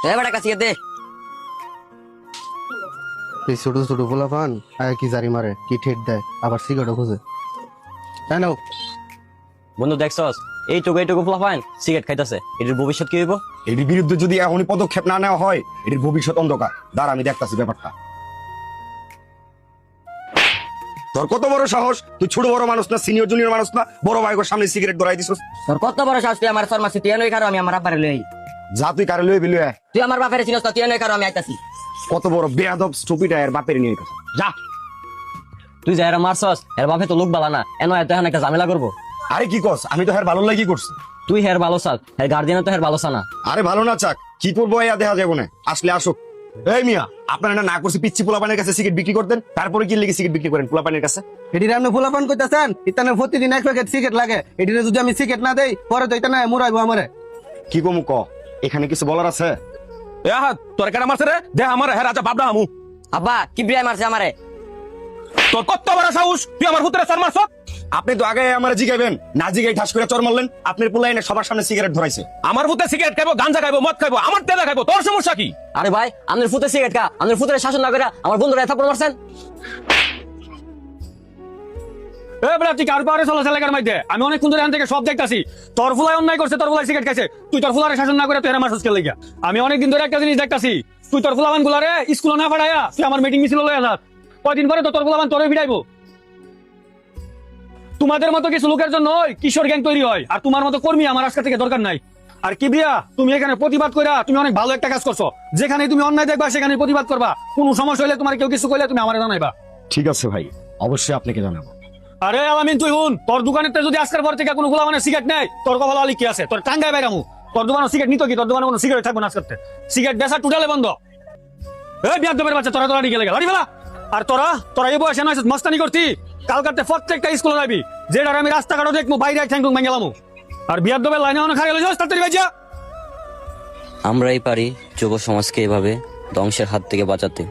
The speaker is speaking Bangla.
বেটা কাছে দে। এই ছোট ছোট পোলাপান আয় কি জারি মারে, কি ঠেট দেয়, আবার সিগারেটও খুঁজে। হ্যাঁ নাও। বন্ধু দেখছস এইটুকু ফুলাফাইন সিগারেট খাইতেছে, এটার ভবিষ্যৎ কি হইব? এটির বিরুদ্ধে যদি এখনই পদক্ষেপ না নেওয়া হয়, এটির ভবিষ্যৎ অন্ধকার। দাঁড়া, আমি দেখতাছি ব্যাপারটা। তোর কত বড় সাহস! তুই ছোট বড় মানুষ না, সিনিয়র জুনিয়র মানুষ না, বড় ভাইয়ের সামনে সিগারেট ধরাই দিছিস। তোর কত বড় সাহস, তুই আমার শর্মাসি, তুই এনই কারো আমি আমার আব্বারে লই। যা তুই কারে লই বিলুয়া। তুই আমার বাপের চিনস না, তুই এনই কারো আমি আইতাছি। কত বড় বেয়াদব স্টুপিড এর বাপের নিয়ে কথা। যা। তুই যা এরা মারছস, এর বাপে তো লোক বালা না, এনো এত এখন একটা ঝামেলা করবো। আরে কি কস? আমি তো হের ভালো লাগি করছি। তুই হের ভালো চাল, হের গার্জিয়ান তো হের ভালো চা না। আরে ভালো না চাক, কি করবো এয়া দেখা যাবো না, আসলে আসুক। এই মিয়া, আপনার না করছি পিচ্ছি পোলাপানের কাছে সিগারেট বিক্রি করতেন, তারপরে কি লেগে সিগারেট বিক্রি করেন পোলাপানের কাছে? এটির আপনি পোলাপান করতেছেন, ইতানে প্রতিদিন 1 প্যাকেট সিগারেট লাগে। এটিরে যদি আমি সিগারেট না দেই, পরে তো ইতানে মুরাইবো আমারে। কি কমু ক? এখানে কিছু বলার আছে? তোর কেন মারছে রে? দেখ আমার হ্যাঁ রাজা বাবডা আমু। আব্বা কি বিয়ে মারছে আমারে? তোর কত বড় সাহস, তুই আমার হুতরে চর মারছ? আপনি তো আগে আমার জিগাইবেন না, জিগাই ঠাস করে চর মারলেন। আপনার পোলাই না সবার সামনে সিগারেট ধরাইছে। আমার হুতে সিগারেট খাইবো, গাঞ্জা খাইবো, মদ খাইবো, আমার তেলা খাইবো, তোর সমস্যা কি? আরে ভাই, আপনার ফুতে সিগারেট খা, আপনার ফুতের শাসন না করে আমার বন্ধুরা থাপ্পড় মারছেন। এ বড় তুই কার পারে চলা চালাকার মধ্যে আমি অনেক সুন্দর এখান থেকে সব দেখতাছি। তোর ফুলাই অন্যায় করছে, তোর ফুলাই সিগারেট খাইছে, তুই তোর ফুলারে শাসন না করে তুই আমার সুস্কে লাগিয়া। আমি অনেক দিন ধরে একটা জিনিস দেখতাছি, তুই তোর ফুলাবান গুলারে স্কুলে না পড়াইয়া তুই আমার মিটিং মিছিল লইয়া যাস। কয়দিন পরে তো তোর ফুলাবান তোরে ভিড়াইবো। তোমাদের মতো কিছু লোকের জন্য কিশোর গ্যাং তৈরি হয়, আর তোমার মতো কর্মী আমার আজকে থেকে দরকার নাই। আর কিবরিয়া, তুমি এখানে প্রতিবাদ কইরা তুমি অনেক ভালো একটা কাজ করছো। যেখানে তুমি অন্যায় দেখবা সেখানে প্রতিবাদ করবা, কোনো সমস্যা হলে তোমার কেউ কিছু কইলে তুমি আমারে জানাইবা। ঠিক আছে ভাই, অবশ্যই আপনাকে জানাবো। আরে আলামিন, তুই হুন, তোর দোকানে যদি আজকের পর থেকে কোনো গোলামানের সিগারেট নেই, তোর কপাল আলি কি আছে? তোর টাঙ্গায় বাইরামু। তোর দোকানে সিগারেট নিত কি? তোর দোকানে কোনো সিগারেট থাকবে না আজকে। সিগারেট বেচা টোটালে বন্ধ। এই বিয়াদবের বাচ্চা, তোরা তোরা নিয়ে গেলে লাড়ি ফেলা। আর তোরা তোরা এই বয়সে নয় মস্তানি করতি, কালকাতে প্রত্যেকটা স্কুলে যাবি, যেটার আমি রাস্তাঘাটও দেখবো, বাইরে ঠ্যাংটুং ভেঙে গেলাম। আর বিয়াদবের লাইনে অনেক হারিয়ে যাস, তাড়াতাড়ি বাজা। আমরাই পারি যুব সমাজকে এভাবে ধ্বংসের হাত থেকে বাঁচাতে।